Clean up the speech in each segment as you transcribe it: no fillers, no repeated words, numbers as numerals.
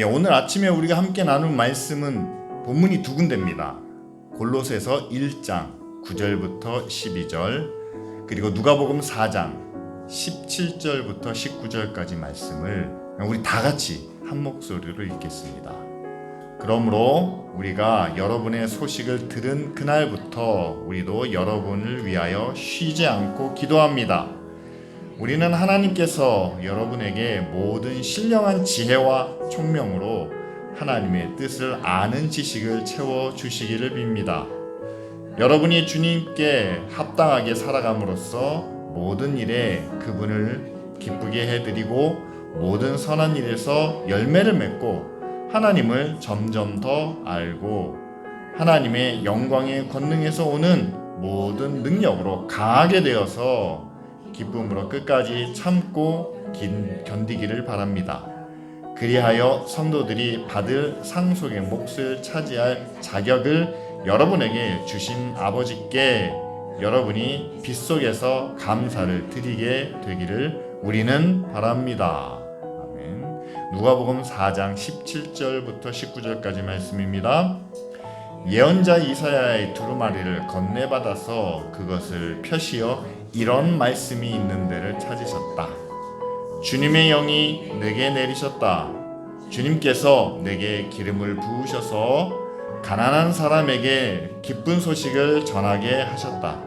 오늘 아침에 우리가 함께 나눌 말씀은 본문이 두 군데입니다. 골로새서 1장 9절부터 12절, 그리고 누가복음 4장 17절부터 19절까지 말씀을 우리 다 같이 한 목소리로 읽겠습니다. 그러므로 우리가 여러분의 소식을 들은 그날부터 우리도 여러분을 위하여 쉬지 않고 기도합니다. 우리는 하나님께서 여러분에게 모든 신령한 지혜와 총명으로 하나님의 뜻을 아는 지식을 채워주시기를 빕니다. 여러분이 주님께 합당하게 살아감으로써 모든 일에 그분을 기쁘게 해드리고 모든 선한 일에서 열매를 맺고 하나님을 점점 더 알고 하나님의 영광의 권능에서 오는 모든 능력으로 강하게 되어서 기쁨으로 끝까지 참고 견디기를 바랍니다. 그리하여 성도들이 받을 상 속의 몫을 차지할 자격을 여러분에게 주신 아버지께 여러분이 빗속에서 감사를 드리게 되기를 우리는 바랍니다. 아멘. 누가복음 4장 17절부터 19절까지 말씀입니다. 예언자 이사야의 두루마리를 건네받아서 그것을 펴시어 이런 말씀이 있는 데를 찾으셨다. 주님의 영이 내게 내리셨다. 주님께서 내게 기름을 부으셔서 가난한 사람에게 기쁜 소식을 전하게 하셨다.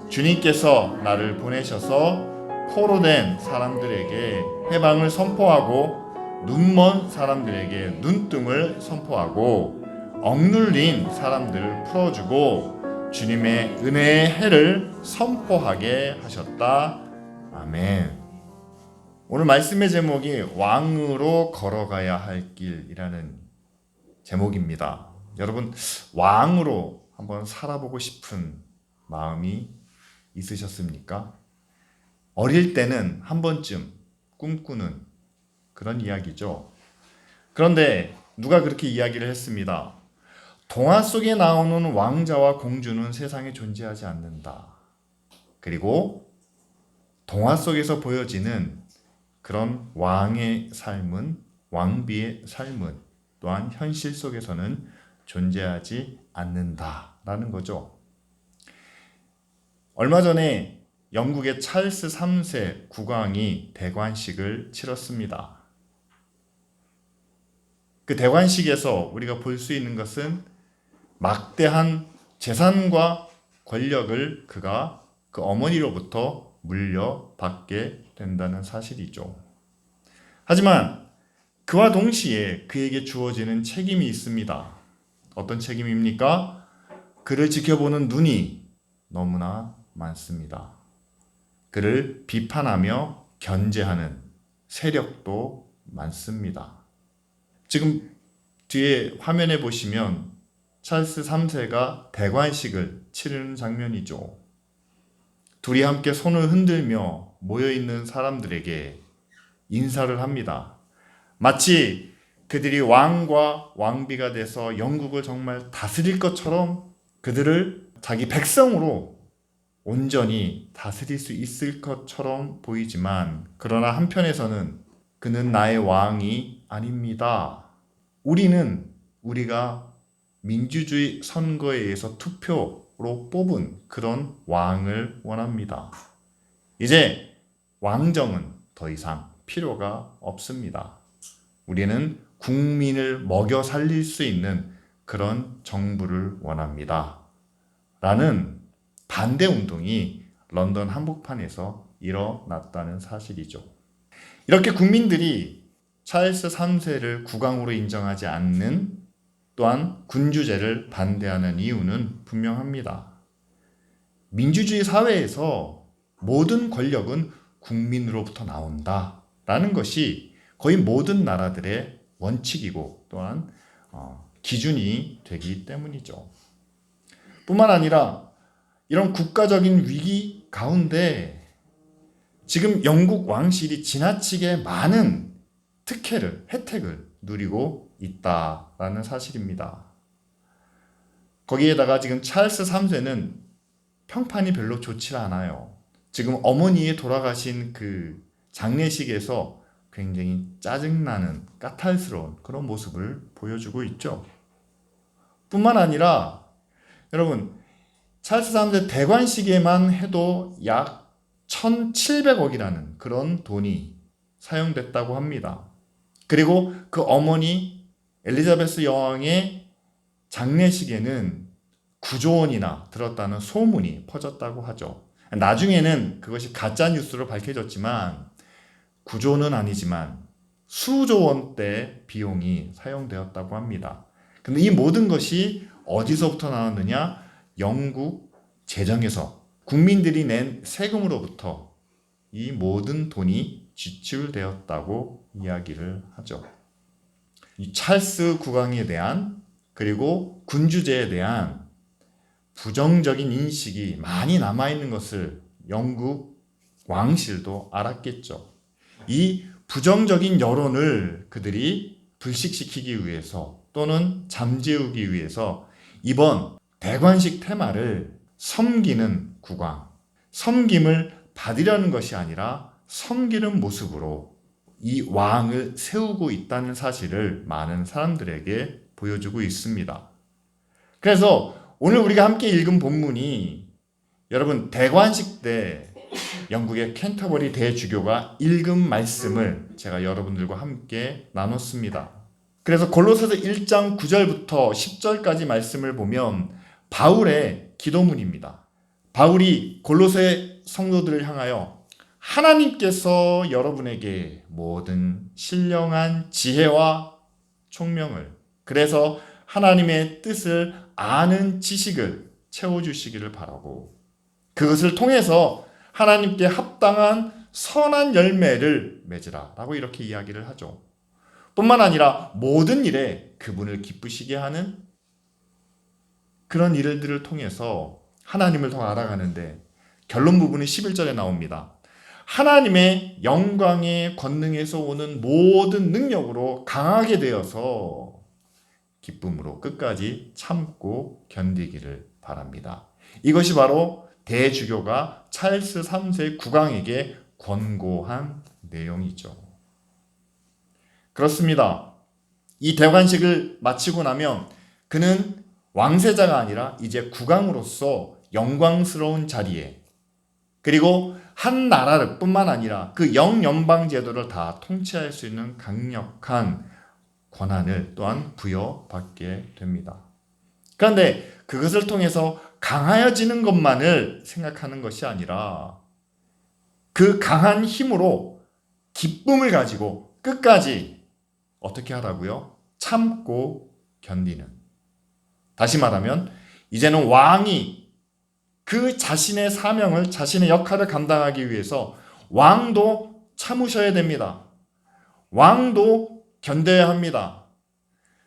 주님께서 나를 보내셔서 포로된 사람들에게 해방을 선포하고 눈먼 사람들에게 눈뜸을 선포하고 억눌린 사람들을 풀어주고 주님의 은혜의 해를 선포하게 하셨다. 아멘. 오늘 말씀의 제목이 왕으로 걸어가야 할 길이라는 제목입니다. 여러분, 왕으로 한번 살아보고 싶은 마음이 있으셨습니까? 어릴 때는 한 번쯤 꿈꾸는 그런 이야기죠. 그런데 누가 그렇게 이야기를 했습니다. 동화 속에 나오는 왕자와 공주는 세상에 존재하지 않는다. 그리고 동화 속에서 보여지는 그런 왕의 삶은, 왕비의 삶은 또한 현실 속에서는 존재하지 않는다라는 거죠. 얼마 전에 영국의 찰스 3세 국왕이 대관식을 치렀습니다. 그 대관식에서 우리가 볼 수 있는 것은 막대한 재산과 권력을 그가 그 어머니로부터 물려받게 된다는 사실이죠. 하지만 그와 동시에 그에게 주어지는 책임이 있습니다. 어떤 책임입니까? 그를 지켜보는 눈이 너무나 많습니다. 그를 비판하며 견제하는 세력도 많습니다. 지금 뒤에 화면에 보시면 찰스 3세가 대관식을 치르는 장면이죠. 둘이 함께 손을 흔들며 모여있는 사람들에게 인사를 합니다. 마치 그들이 왕과 왕비가 돼서 영국을 정말 다스릴 것처럼 그들을 자기 백성으로 온전히 다스릴 수 있을 것처럼 보이지만, 그러나 한편에서는 그는 나의 왕이 아닙니다. 우리가 민주주의 선거에 의해서 투표로 뽑은 그런 왕을 원합니다. 이제 왕정은 더 이상 필요가 없습니다. 우리는 국민을 먹여 살릴 수 있는 그런 정부를 원합니다. 라는 반대 운동이 런던 한복판에서 일어났다는 사실이죠. 이렇게 국민들이 찰스 3세를 국왕으로 인정하지 않는, 또한 군주제를 반대하는 이유는 분명합니다. 민주주의 사회에서 모든 권력은 국민으로부터 나온다라는 것이 거의 모든 나라들의 원칙이고 또한 기준이 되기 때문이죠. 뿐만 아니라 이런 국가적인 위기 가운데 지금 영국 왕실이 지나치게 많은 혜택을 누리고 있다라는 사실입니다. 거기에다가 지금 찰스 3세는 평판이 별로 좋지 않아요. 지금 어머니의 돌아가신 그 장례식에서 굉장히 짜증나는 까탈스러운 그런 모습을 보여주고 있죠. 뿐만 아니라 여러분 찰스 3세 대관식에만 해도 약 1700억이라는 그런 돈이 사용됐다고 합니다. 그리고 그 어머니 엘리자베스 여왕의 장례식에는 9조 원이나 들었다는 소문이 퍼졌다고 하죠. 나중에는 그것이 가짜 뉴스로 밝혀졌지만 9조는 아니지만 수조 원대 비용이 사용되었다고 합니다. 근데 이 모든 것이 어디서부터 나왔느냐? 영국 재정에서 국민들이 낸 세금으로부터 이 모든 돈이 지출되었다고 이야기를 하죠. 이 찰스 국왕에 대한 그리고 군주제에 대한 부정적인 인식이 많이 남아있는 것을 영국 왕실도 알았겠죠. 이 부정적인 여론을 그들이 불식시키기 위해서 또는 잠재우기 위해서 이번 대관식 테마를 섬기는 국왕, 섬김을 받으려는 것이 아니라 섬기는 모습으로 이 왕을 세우고 있다는 사실을 많은 사람들에게 보여주고 있습니다. 그래서 오늘 우리가 함께 읽은 본문이 여러분 대관식 때 영국의 캔터버리 대주교가 읽은 말씀을 제가 여러분들과 함께 나눴습니다. 그래서 골로새서 1장 9절부터 10절까지 말씀을 보면 바울의 기도문입니다. 바울이 골로새 성도들을 향하여 하나님께서 여러분에게 모든 신령한 지혜와 총명을 그래서 하나님의 뜻을 아는 지식을 채워주시기를 바라고 그것을 통해서 하나님께 합당한 선한 열매를 맺으라 라고 이렇게 이야기를 하죠. 뿐만 아니라 모든 일에 그분을 기쁘시게 하는 그런 일들을 통해서 하나님을 더 알아가는데 결론 부분이 11절에 나옵니다. 하나님의 영광의 권능에서 오는 모든 능력으로 강하게 되어서 기쁨으로 끝까지 참고 견디기를 바랍니다. 이것이 바로 대주교가 찰스 3세 국왕에게 권고한 내용이죠. 그렇습니다. 이 대관식을 마치고 나면 그는 왕세자가 아니라 이제 국왕으로서 영광스러운 자리에 그리고 한 나라를 뿐만 아니라 그 영연방 제도를 다 통치할 수 있는 강력한 권한을 또한 부여받게 됩니다. 그런데 그것을 통해서 강하여지는 것만을 생각하는 것이 아니라 그 강한 힘으로 기쁨을 가지고 끝까지 어떻게 하라고요? 참고 견디는. 다시 말하면 이제는 왕이 그 자신의 사명을 자신의 역할을 감당하기 위해서 왕도 참으셔야 됩니다. 왕도 견뎌야 합니다.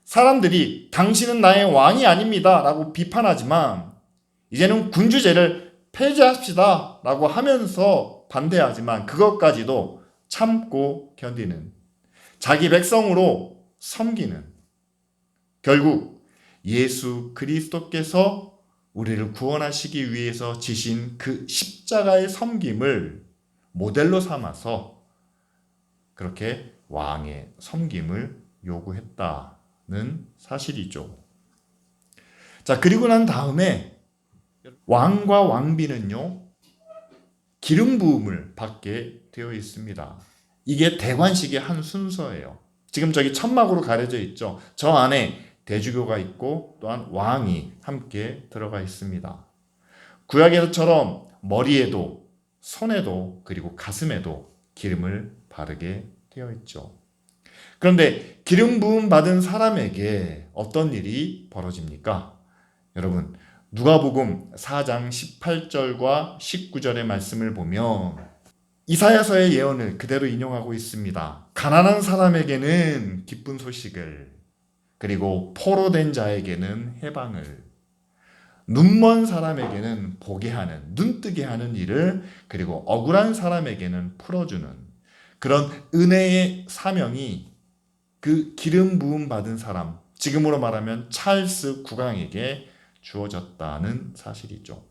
사람들이 당신은 나의 왕이 아닙니다 라고 비판하지만 이제는 군주제를 폐지합시다 라고 하면서 반대하지만 그것까지도 참고 견디는 자기 백성으로 섬기는 결국 예수 그리스도께서 우리를 구원하시기 위해서 지신 그 십자가의 섬김을 모델로 삼아서 그렇게 왕의 섬김을 요구했다는 사실이죠. 자, 그리고 난 다음에 왕과 왕비는요, 기름 부음을 받게 되어 있습니다. 이게 대관식의 한 순서예요. 지금 저기 천막으로 가려져 있죠. 저 안에 대주교가 있고 또한 왕이 함께 들어가 있습니다. 구약에서처럼 머리에도 손에도 그리고 가슴에도 기름을 바르게 되어 있죠. 그런데 기름 부음 받은 사람에게 어떤 일이 벌어집니까? 여러분 누가복음 4장 18절과 19절의 말씀을 보면 이사야서의 예언을 그대로 인용하고 있습니다. 가난한 사람에게는 기쁜 소식을 그리고 포로된 자에게는 해방을 눈먼 사람에게는 보게 하는 눈뜨게 하는 일을 그리고 억울한 사람에게는 풀어주는 그런 은혜의 사명이 그 기름 부음 받은 사람 지금으로 말하면 찰스 국왕에게 주어졌다는 사실이죠.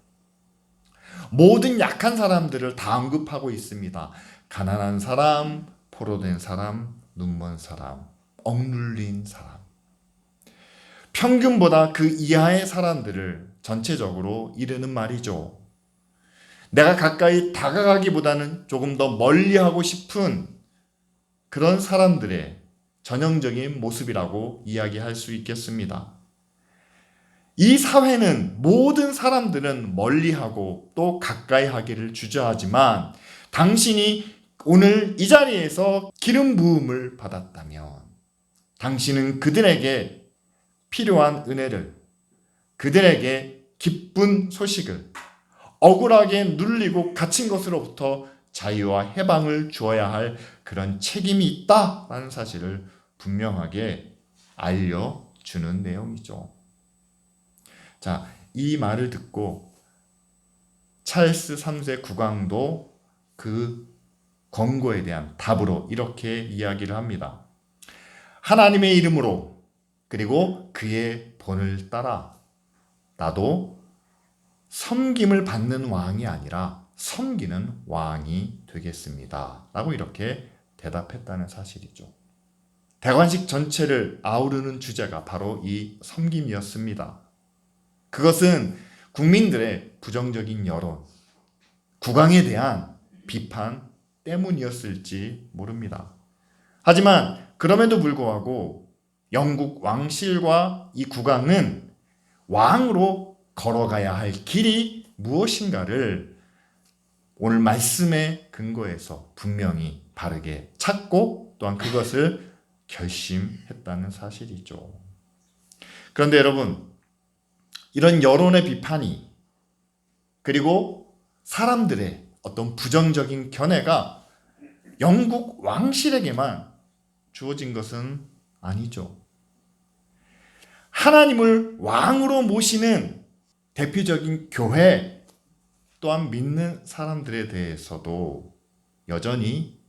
모든 약한 사람들을 다 언급하고 있습니다. 가난한 사람, 포로된 사람, 눈먼 사람, 억눌린 사람, 평균보다 그 이하의 사람들을 전체적으로 이르는 말이죠. 내가 가까이 다가가기보다는 조금 더 멀리하고 싶은 그런 사람들의 전형적인 모습이라고 이야기할 수 있겠습니다. 이 사회는 모든 사람들은 멀리하고 또 가까이 하기를 주저하지만 당신이 오늘 이 자리에서 기름 부음을 받았다면 당신은 그들에게 필요한 은혜를, 그들에게 기쁜 소식을, 억울하게 눌리고 갇힌 것으로부터 자유와 해방을 주어야 할 그런 책임이 있다라는 사실을 분명하게 알려주는 내용이죠. 자, 이 말을 듣고 찰스 3세 국왕도 그 권고에 대한 답으로 이렇게 이야기를 합니다. 하나님의 이름으로 그리고 그의 본을 따라 나도 섬김을 받는 왕이 아니라 섬기는 왕이 되겠습니다. 라고 이렇게 대답했다는 사실이죠. 대관식 전체를 아우르는 주제가 바로 이 섬김이었습니다. 그것은 국민들의 부정적인 여론, 국왕에 대한 비판 때문이었을지 모릅니다. 하지만 그럼에도 불구하고 영국 왕실과 이 국왕은 왕으로 걸어가야 할 길이 무엇인가를 오늘 말씀의 근거에서 분명히 바르게 찾고 또한 그것을 결심했다는 사실이죠. 그런데 여러분, 이런 여론의 비판이 그리고 사람들의 어떤 부정적인 견해가 영국 왕실에게만 주어진 것은 아니죠. 하나님을 왕으로 모시는 대표적인 교회 또한 믿는 사람들에 대해서도 여전히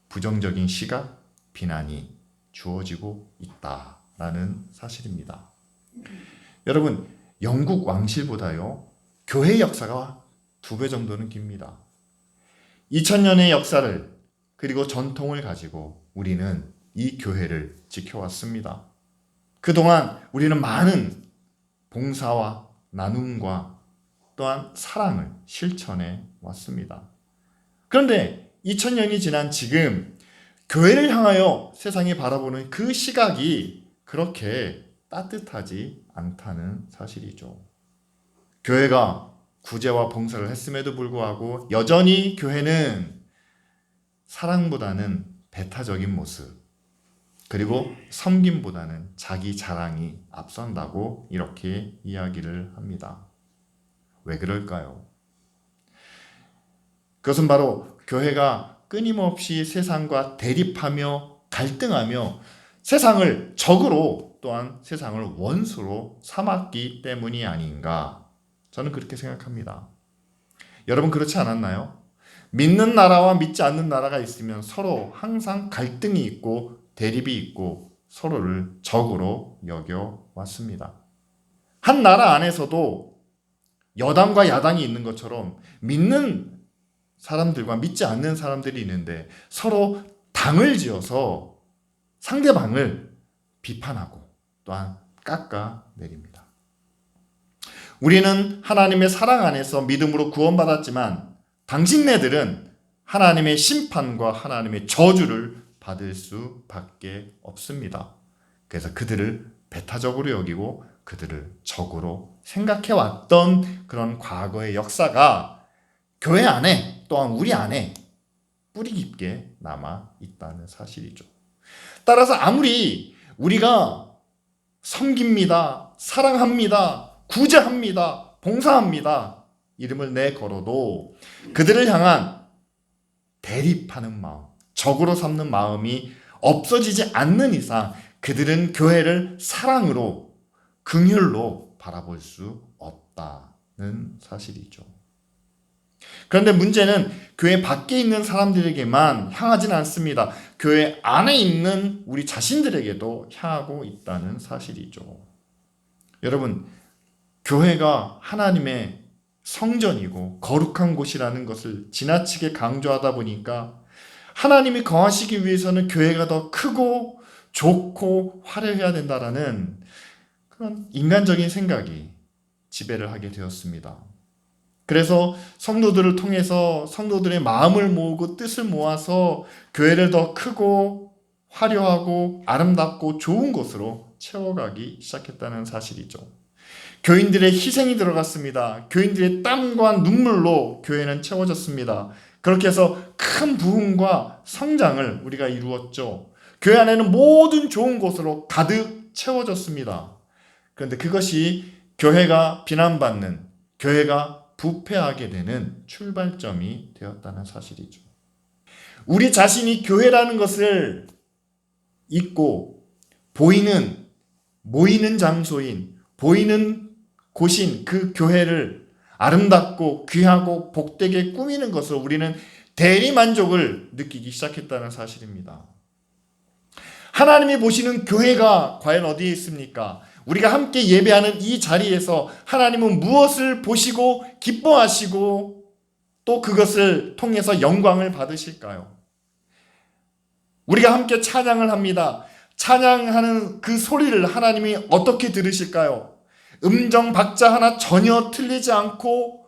부정적인 시각, 비난이 주어지고 있다라는 사실입니다. 여러분, 영국 왕실보다요 교회 역사가 2배 정도는 깁니다. 2000년의 역사를 그리고 전통을 가지고 우리는 이 교회를 지켜왔습니다. 그동안 우리는 많은 봉사와 나눔과 또한 사랑을 실천해 왔습니다. 그런데 2000년이 지난 지금 교회를 향하여 세상이 바라보는 그 시각이 그렇게 따뜻하지 않다는 사실이죠. 교회가 구제와 봉사를 했음에도 불구하고 여전히 교회는 사랑보다는 배타적인 모습, 그리고 섬김보다는 자기 자랑이 앞선다고 이렇게 이야기를 합니다. 왜 그럴까요? 그것은 바로 교회가 끊임없이 세상과 대립하며 갈등하며 세상을 적으로 또한 세상을 원수로 삼았기 때문이 아닌가, 저는 그렇게 생각합니다. 여러분 그렇지 않았나요? 믿는 나라와 믿지 않는 나라가 있으면 서로 항상 갈등이 있고 대립이 있고 서로를 적으로 여겨왔습니다. 한 나라 안에서도 여당과 야당이 있는 것처럼 믿는 사람들과 믿지 않는 사람들이 있는데 서로 당을 지어서 상대방을 비판하고 또한 깎아내립니다. 우리는 하나님의 사랑 안에서 믿음으로 구원받았지만 당신네들은 하나님의 심판과 하나님의 저주를 받을 수밖에 없습니다. 그래서 그들을 배타적으로 여기고 그들을 적으로 생각해왔던 그런 과거의 역사가 교회 안에 또한 우리 안에 뿌리 깊게 남아 있다는 사실이죠. 따라서 아무리 우리가 섬깁니다, 사랑합니다, 구제합니다, 봉사합니다 이름을 내걸어도 그들을 향한 대립하는 마음, 적으로 삼는 마음이 없어지지 않는 이상 그들은 교회를 사랑으로 긍휼로 바라볼 수 없다는 사실이죠. 그런데 문제는 교회 밖에 있는 사람들에게만 향하지는 않습니다. 교회 안에 있는 우리 자신들에게도 향하고 있다는 사실이죠. 여러분, 교회가 하나님의 성전이고 거룩한 곳이라는 것을 지나치게 강조하다 보니까 하나님이 거하시기 위해서는 교회가 더 크고 좋고 화려해야 된다라는 그런 인간적인 생각이 지배를 하게 되었습니다. 그래서 성도들을 통해서 성도들의 마음을 모으고 뜻을 모아서 교회를 더 크고 화려하고 아름답고 좋은 곳으로 채워가기 시작했다는 사실이죠. 교인들의 희생이 들어갔습니다. 교인들의 땀과 눈물로 교회는 채워졌습니다. 그렇게 해서 큰 부흥과 성장을 우리가 이루었죠. 교회 안에는 모든 좋은 곳으로 가득 채워졌습니다. 그런데 그것이 교회가 비난받는, 교회가 부패하게 되는 출발점이 되었다는 사실이죠. 우리 자신이 교회라는 것을 잊고 보이는, 모이는 장소인, 보이는 곳인 그 교회를 아름답고 귀하고 복되게 꾸미는 것을 우리는 대리만족을 느끼기 시작했다는 사실입니다. 하나님이 보시는 교회가 과연 어디에 있습니까? 우리가 함께 예배하는 이 자리에서 하나님은 무엇을 보시고 기뻐하시고 또 그것을 통해서 영광을 받으실까요? 우리가 함께 찬양을 합니다. 찬양하는 그 소리를 하나님이 어떻게 들으실까요? 음정 박자 하나 전혀 틀리지 않고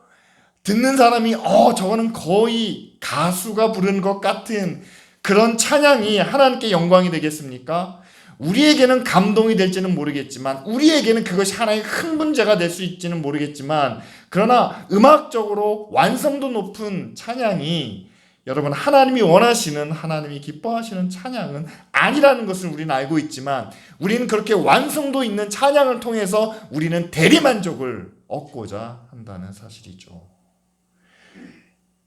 듣는 사람이 저거는 거의 가수가 부르는 것 같은 그런 찬양이 하나님께 영광이 되겠습니까? 우리에게는 감동이 될지는 모르겠지만, 우리에게는 그것이 하나의 큰 문제가 될 수 있지는 모르겠지만, 그러나 음악적으로 완성도 높은 찬양이 여러분 하나님이 원하시는, 하나님이 기뻐하시는 찬양은 아니라는 것을 우리는 알고 있지만, 우리는 그렇게 완성도 있는 찬양을 통해서 우리는 대리만족을 얻고자 한다는 사실이죠.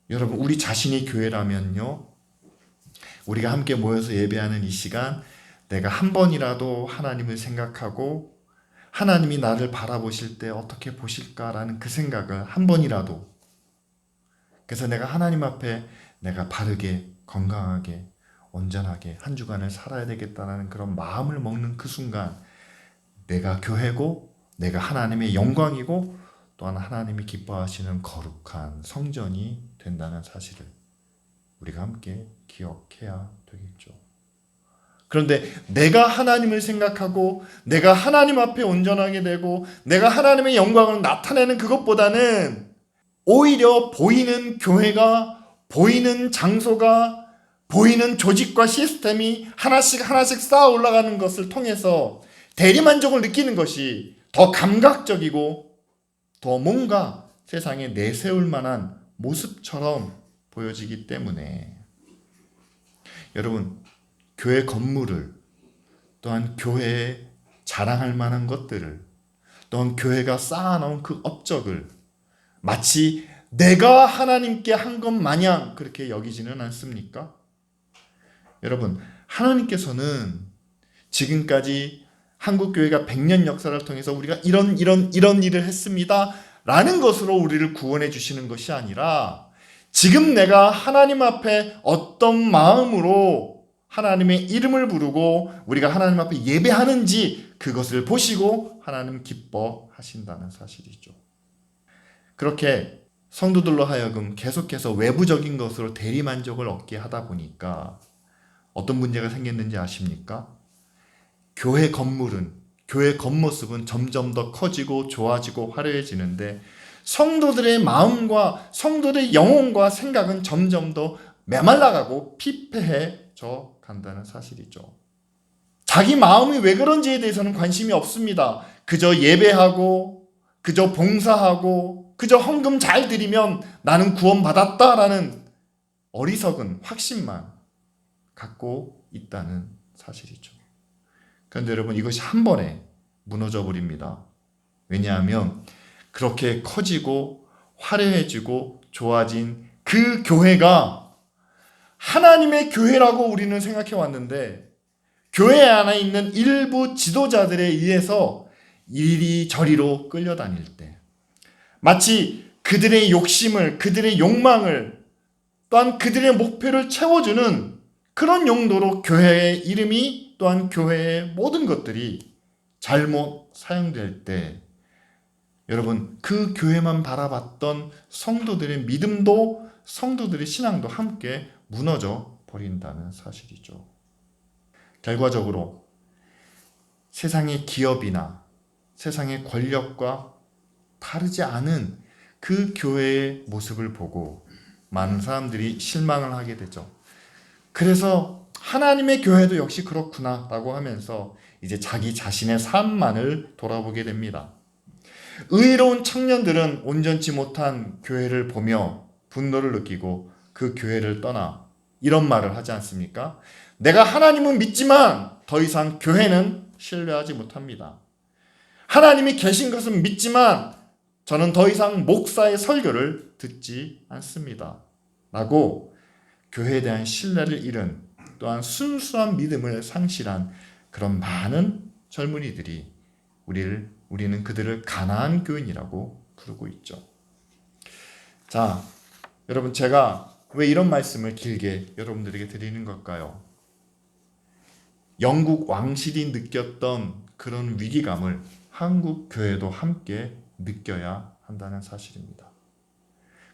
여러분, 우리 자신이 교회라면요, 우리가 함께 모여서 예배하는 이 시간, 내가 한 번이라도 하나님을 생각하고 하나님이 나를 바라보실 때 어떻게 보실까라는 그 생각을 한 번이라도, 그래서 내가 하나님 앞에 내가 바르게 건강하게 온전하게 한 주간을 살아야 되겠다는 그런 마음을 먹는 그 순간, 내가 교회고 내가 하나님의 영광이고 또한 하나님이 기뻐하시는 거룩한 성전이 된다는 사실을 우리가 함께 기억해야 되겠죠. 그런데 내가 하나님을 생각하고 내가 하나님 앞에 온전하게 되고 내가 하나님의 영광을 나타내는 그것보다는 오히려 보이는 교회가, 보이는 장소가, 보이는 조직과 시스템이 하나씩 하나씩 쌓아 올라가는 것을 통해서 대리만족을 느끼는 것이 더 감각적이고 더 뭔가 세상에 내세울 만한 모습처럼 보여지기 때문에, 여러분, 교회 건물을, 또한 교회에 자랑할 만한 것들을, 또한 교회가 쌓아놓은 그 업적을 마치 내가 하나님께 한 것 마냥 그렇게 여기지는 않습니까? 여러분, 하나님께서는 지금까지 한국교회가 100년 역사를 통해서 우리가 이런 일을 했습니다 라는 것으로 우리를 구원해 주시는 것이 아니라, 지금 내가 하나님 앞에 어떤 마음으로 하나님의 이름을 부르고 우리가 하나님 앞에 예배하는지 그것을 보시고 하나님 기뻐하신다는 사실이죠. 그렇게 성도들로 하여금 계속해서 외부적인 것으로 대리만족을 얻게 하다 보니까 어떤 문제가 생겼는지 아십니까? 교회 건물은, 교회 겉모습은 점점 더 커지고 좋아지고 화려해지는데 성도들의 마음과 성도들의 영혼과 생각은 점점 더 메말라가고 피폐해져 간다는 사실이죠. 자기 마음이 왜 그런지에 대해서는 관심이 없습니다. 그저 예배하고 그저 봉사하고 그저 헌금 잘 드리면 나는 구원받았다라는 어리석은 확신만 갖고 있다는 사실이죠. 그런데 여러분, 이것이 한 번에 무너져 버립니다. 왜냐하면 그렇게 커지고 화려해지고 좋아진 그 교회가 하나님의 교회라고 우리는 생각해 왔는데, 교회 안에 있는 일부 지도자들에 의해서 이리저리로 끌려다닐 때 마치 그들의 욕심을, 그들의 욕망을, 또한 그들의 목표를 채워주는 그런 용도로 교회의 이름이, 또한 교회의 모든 것들이 잘못 사용될 때, 여러분, 그 교회만 바라봤던 성도들의 믿음도, 성도들의 신앙도 함께 무너져 버린다는 사실이죠. 결과적으로 세상의 기업이나 세상의 권력과 다르지 않은 그 교회의 모습을 보고 많은 사람들이 실망을 하게 되죠. 그래서 하나님의 교회도 역시 그렇구나 라고 하면서 이제 자기 자신의 삶만을 돌아보게 됩니다. 의로운 청년들은 온전치 못한 교회를 보며 분노를 느끼고 그 교회를 떠나 이런 말을 하지 않습니까? 내가 하나님은 믿지만 더 이상 교회는 신뢰하지 못합니다. 하나님이 계신 것은 믿지만 저는 더 이상 목사의 설교를 듣지 않습니다. 라고 교회에 대한 신뢰를 잃은, 또한 순수한 믿음을 상실한 그런 많은 젊은이들이 우리는 그들을 가나안 교인이라고 부르고 있죠. 자, 여러분, 제가 왜 이런 말씀을 길게 여러분들에게 드리는 걸까요? 영국 왕실이 느꼈던 그런 위기감을 한국 교회도 함께 느껴야 한다는 사실입니다.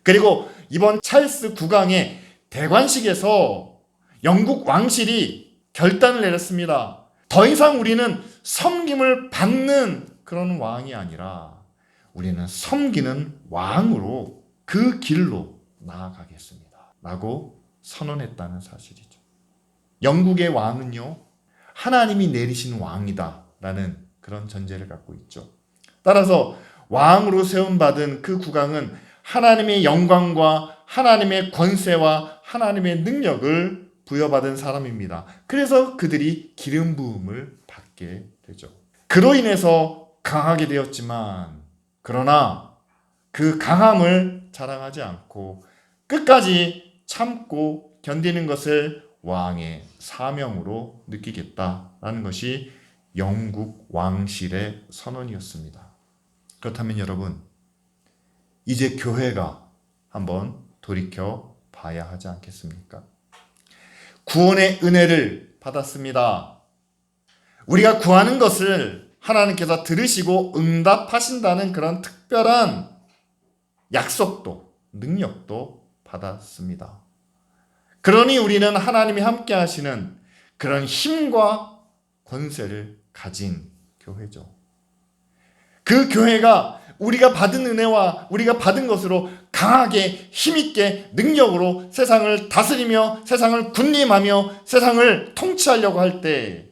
그리고 이번 찰스 9강의 대관식에서 영국 왕실이 결단을 내렸습니다. 더 이상 우리는 섬김을 받는 그런 왕이 아니라 우리는 섬기는 왕으로 그 길로 나아가겠습니다. 라고 선언했다는 사실이죠. 영국의 왕은요, 하나님이 내리신 왕이다 라는 그런 전제를 갖고 있죠. 따라서 왕으로 세움받은 그 국왕은 하나님의 영광과 하나님의 권세와 하나님의 능력을 부여받은 사람입니다. 그래서 그들이 기름 부음을 받게 되죠. 그로 인해서 강하게 되었지만, 그러나 그 강함을 자랑하지 않고 끝까지 참고 견디는 것을 왕의 사명으로 느끼겠다라는 것이 영국 왕실의 선언이었습니다. 그렇다면 여러분, 이제 교회가 한번 돌이켜 봐야 하지 않겠습니까? 구원의 은혜를 받았습니다. 우리가 구하는 것을 하나님께서 들으시고 응답하신다는 그런 특별한 약속도, 능력도 받았습니다. 그러니 우리는 하나님이 함께 하시는 그런 힘과 권세를 가진 교회죠. 그 교회가 우리가 받은 은혜와 우리가 받은 것으로 강하게 힘있게 능력으로 세상을 다스리며 세상을 군림하며 세상을 통치하려고 할 때,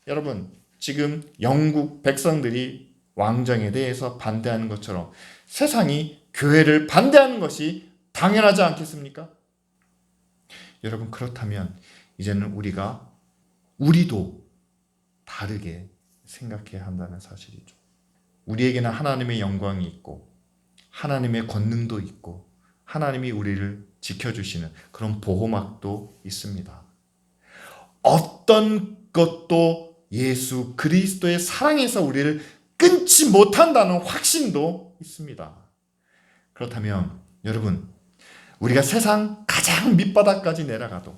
여러분, 지금 영국 백성들이 왕정에 대해서 반대하는 것처럼 세상이 교회를 반대하는 것이 당연하지 않겠습니까? 여러분, 그렇다면 이제는 우리도 다르게 생각해야 한다는 사실이죠. 우리에게는 하나님의 영광이 있고 하나님의 권능도 있고 하나님이 우리를 지켜주시는 그런 보호막도 있습니다. 어떤 것도 예수 그리스도의 사랑에서 우리를 끊지 못한다는 확신도 있습니다. 그렇다면 여러분, 우리가 세상 가장 밑바닥까지 내려가도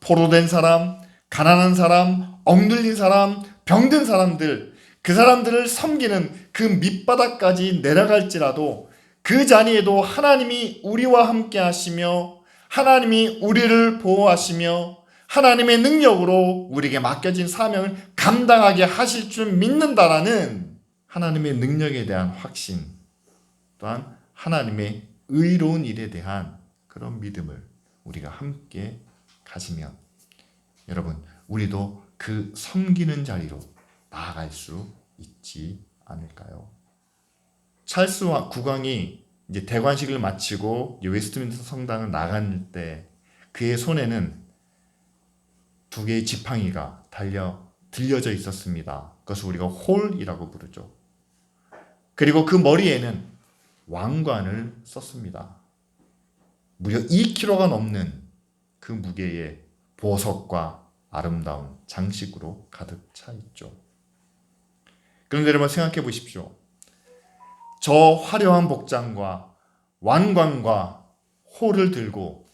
포로된 사람, 가난한 사람, 억눌린 사람, 병든 사람들, 그 사람들을 섬기는 그 밑바닥까지 내려갈지라도 그 자리에도 하나님이 우리와 함께 하시며 하나님이 우리를 보호하시며 하나님의 능력으로 우리에게 맡겨진 사명을 감당하게 하실 줄 믿는다라는 하나님의 능력에 대한 확신, 또한 하나님의 의로운 일에 대한 그런 믿음을 우리가 함께 가지면 여러분, 우리도 그 섬기는 자리로 나아갈 수 있지 않을까요? 찰스 국왕이 이제 대관식을 마치고 웨스트민스터 성당을 나갈 때 그의 손에는 두 개의 지팡이가 들려져 있었습니다. 그것을 우리가 홀이라고 부르죠. 그리고 그 머리에는 왕관을 썼습니다. 무려 2kg가 넘는 그 무게의 보석과 아름다운 장식으로 가득 차 있죠. 그런데 여러분, 생각해 보십시오. 저 화려한 복장과 왕관과 홀을 들고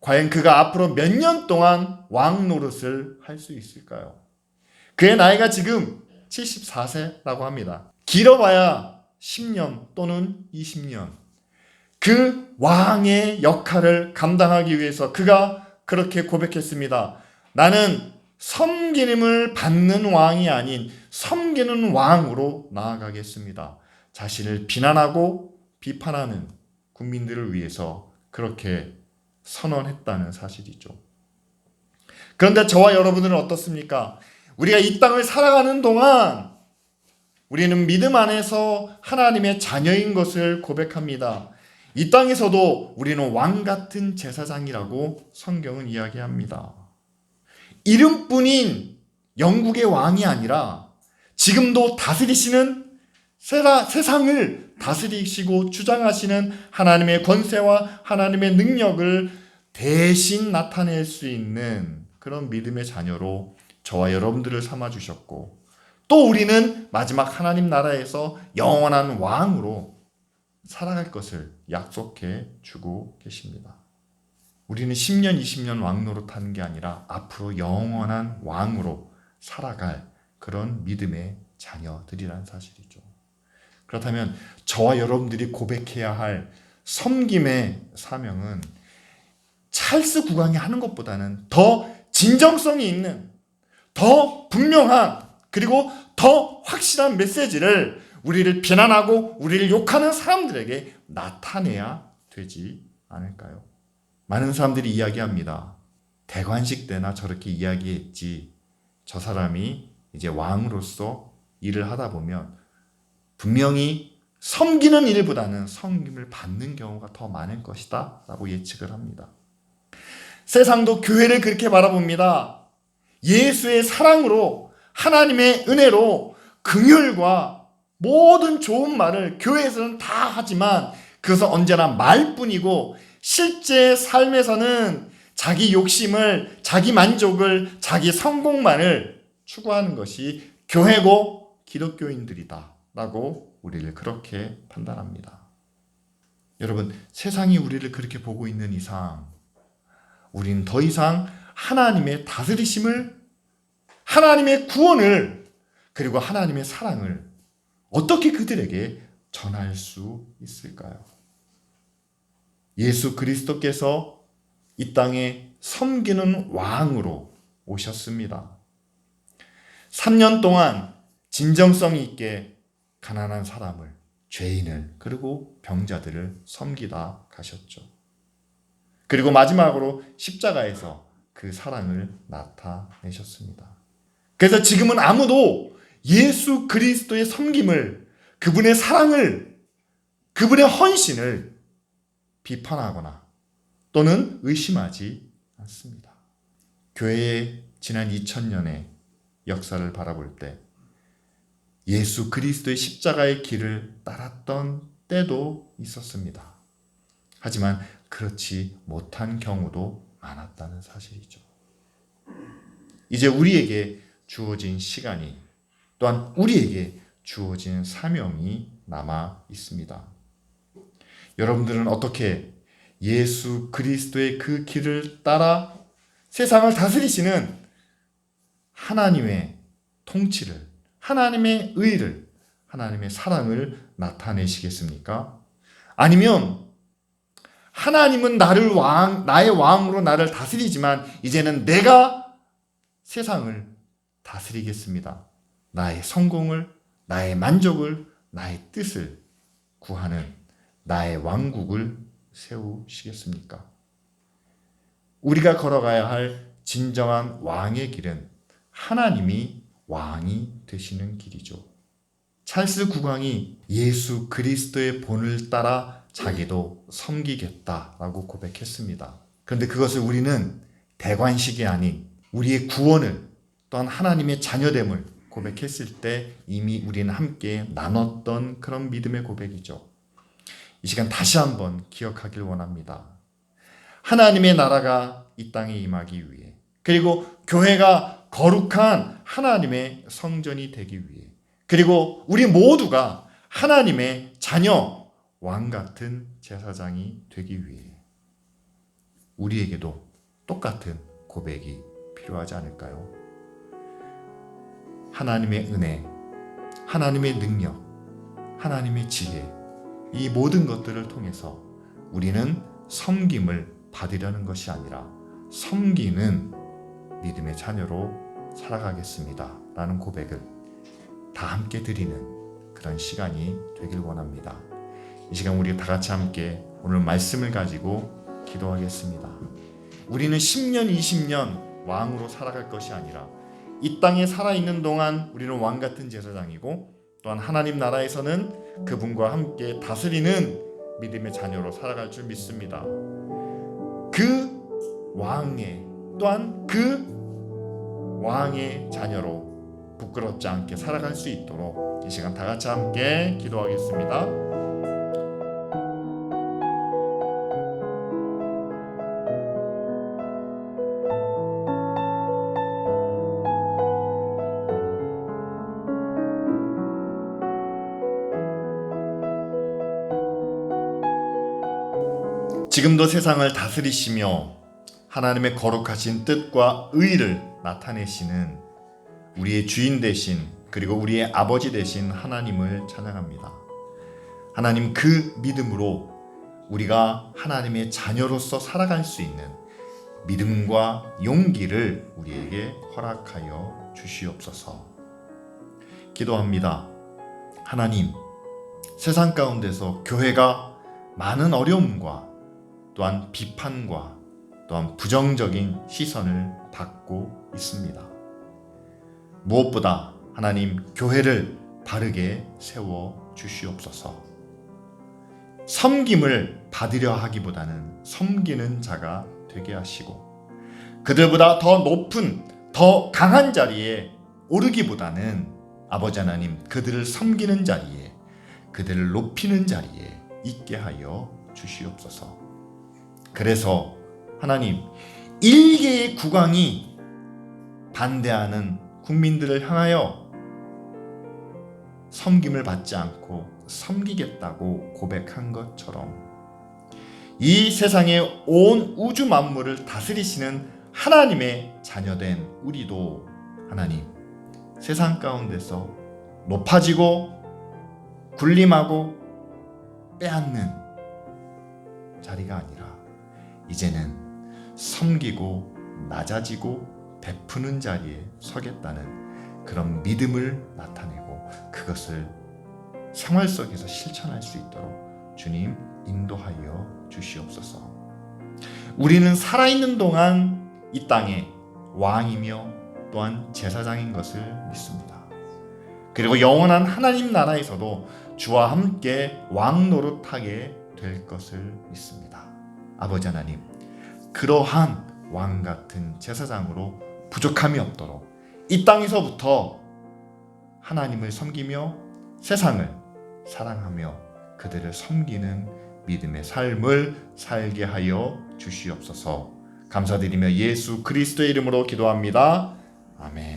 과연 그가 앞으로 몇 년 동안 왕 노릇을 할 수 있을까요? 그의 나이가 지금 74세라고 합니다. 길어봐야 10년 또는 20년. 그 왕의 역할을 감당하기 위해서 그가 그렇게 고백했습니다. 나는 섬김을 받는 왕이 아닌 섬기는 왕으로 나아가겠습니다. 자신을 비난하고 비판하는 국민들을 위해서 그렇게 선언했다는 사실이죠. 그런데 저와 여러분들은 어떻습니까? 우리가 이 땅을 살아가는 동안 우리는 믿음 안에서 하나님의 자녀인 것을 고백합니다. 이 땅에서도 우리는 왕 같은 제사장이라고 성경은 이야기합니다. 이름뿐인 영국의 왕이 아니라 지금도 다스리시는 세상을 다스리시고 주장하시는 하나님의 권세와 하나님의 능력을 대신 나타낼 수 있는 그런 믿음의 자녀로 저와 여러분들을 삼아주셨고, 또 우리는 마지막 하나님 나라에서 영원한 왕으로 살아갈 것을 약속해 주고 계십니다. 우리는 10년, 20년 왕 노릇하는 게 아니라 앞으로 영원한 왕으로 살아갈 그런 믿음의 자녀들이라는 사실이죠. 그렇다면 저와 여러분들이 고백해야 할 섬김의 사명은 찰스 국왕이 하는 것보다는 더 진정성이 있는, 더 분명한, 그리고 더 확실한 메시지를 우리를 비난하고 우리를 욕하는 사람들에게 나타내야 되지 않을까요? 많은 사람들이 이야기합니다. 대관식 때나 저렇게 이야기했지, 저 사람이 이제 왕으로서 일을 하다 보면 분명히 섬기는 일보다는 섬김을 받는 경우가 더 많을 것이다 라고 예측을 합니다. 세상도 교회를 그렇게 바라봅니다. 예수의 사랑으로, 하나님의 은혜로 긍휼과 모든 좋은 말을 교회에서는 다 하지만 그것은 언제나 말뿐이고 실제 삶에서는 자기 욕심을, 자기 만족을, 자기 성공만을 추구하는 것이 교회고 기독교인들이다 라고 우리를 그렇게 판단합니다. 여러분, 세상이 우리를 그렇게 보고 있는 이상 우리는 더 이상 하나님의 다스리심을, 하나님의 구원을, 그리고 하나님의 사랑을 어떻게 그들에게 전할 수 있을까요? 예수 그리스도께서 이 땅에 섬기는 왕으로 오셨습니다. 3년 동안 진정성 있게 가난한 사람을, 죄인을, 그리고 병자들을 섬기다 가셨죠. 그리고 마지막으로 십자가에서 그 사랑을 나타내셨습니다. 그래서 지금은 아무도 예수 그리스도의 섬김을, 그분의 사랑을, 그분의 헌신을 비판하거나 또는 의심하지 않습니다. 교회의 지난 2000년의 역사를 바라볼 때 예수 그리스도의 십자가의 길을 따랐던 때도 있었습니다. 하지만 그렇지 못한 경우도 많았다는 사실이죠. 이제 우리에게 주어진 시간이, 또한 우리에게 주어진 사명이 남아 있습니다. 여러분들은 어떻게 예수 그리스도의 그 길을 따라 세상을 다스리시는 하나님의 통치를, 하나님의 의를, 하나님의 사랑을 나타내시겠습니까? 아니면 하나님은 나의 왕으로 나를 다스리지만 이제는 내가 세상을 다스리겠습니다. 나의 성공을, 나의 만족을, 나의 뜻을 구하는 나의 왕국을 세우시겠습니까? 우리가 걸어가야 할 진정한 왕의 길은 하나님이 왕이 되시는 길이죠. 찰스 국왕이 예수 그리스도의 본을 따라 자기도 섬기겠다라고 고백했습니다. 그런데 그것을 우리는 대관식이 아닌 우리의 구원을, 또한 하나님의 자녀됨을 고백했을 때 이미 우리는 함께 나눴던 그런 믿음의 고백이죠. 이 시간 다시 한번 기억하길 원합니다. 하나님의 나라가 이 땅에 임하기 위해, 그리고 교회가 거룩한 하나님의 성전이 되기 위해, 그리고 우리 모두가 하나님의 자녀, 왕 같은 제사장이 되기 위해 우리에게도 똑같은 고백이 필요하지 않을까요? 하나님의 은혜, 하나님의 능력, 하나님의 지혜, 이 모든 것들을 통해서 우리는 섬김을 받으려는 것이 아니라 섬기는 믿음의 자녀로 살아가겠습니다 라는 고백을 다 함께 드리는 그런 시간이 되길 원합니다. 이 시간 우리 다 같이 함께 오늘 말씀을 가지고 기도하겠습니다. 우리는 10년, 20년 왕으로 살아갈 것이 아니라 이 땅에 살아있는 동안 우리는 왕같은 제사장이고 또한 하나님 나라에서는 그분과 함께 다스리는 믿음의 자녀로 살아갈 줄 믿습니다. 그 왕의 또한 그 왕의 자녀로 부끄럽지 않게 살아갈 수 있도록 이 시간 다 같이 함께 기도하겠습니다. 지금도 세상을 다스리시며 하나님의 거룩하신 뜻과 의를 나타내시는 우리의 주인 되신 그리고 우리의 아버지 되신 하나님을 찬양합니다. 하나님, 그 믿음으로 우리가 하나님의 자녀로서 살아갈 수 있는 믿음과 용기를 우리에게 허락하여 주시옵소서. 기도합니다. 하나님, 세상 가운데서 교회가 많은 어려움과 또한 비판과 또한 부정적인 시선을 받고 있습니다. 무엇보다 하나님, 교회를 바르게 세워 주시옵소서. 섬김을 받으려 하기보다는 섬기는 자가 되게 하시고 그들보다 더 높은 더 강한 자리에 오르기보다는 아버지 하나님, 그들을 섬기는 자리에 그들을 높이는 자리에 있게 하여 주시옵소서. 그래서 하나님, 일개의 국왕이 반대하는 국민들을 향하여 섬김을 받지 않고 섬기겠다고 고백한 것처럼 이 세상의 온 우주 만물을 다스리시는 하나님의 자녀된 우리도 하나님, 세상 가운데서 높아지고 군림하고 빼앗는 자리가 아니라 이제는 섬기고 낮아지고 베푸는 자리에 서겠다는 그런 믿음을 나타내고 그것을 생활 속에서 실천할 수 있도록 주님 인도하여 주시옵소서. 우리는 살아있는 동안 이 땅에 왕이며 또한 제사장인 것을 믿습니다. 그리고 영원한 하나님 나라에서도 주와 함께 왕 노릇하게 될 것을 믿습니다. 아버지 하나님, 그러한 왕 같은 제사장으로 부족함이 없도록 이 땅에서부터 하나님을 섬기며 세상을 사랑하며 그들을 섬기는 믿음의 삶을 살게 하여 주시옵소서. 감사드리며 예수 그리스도의 이름으로 기도합니다. 아멘.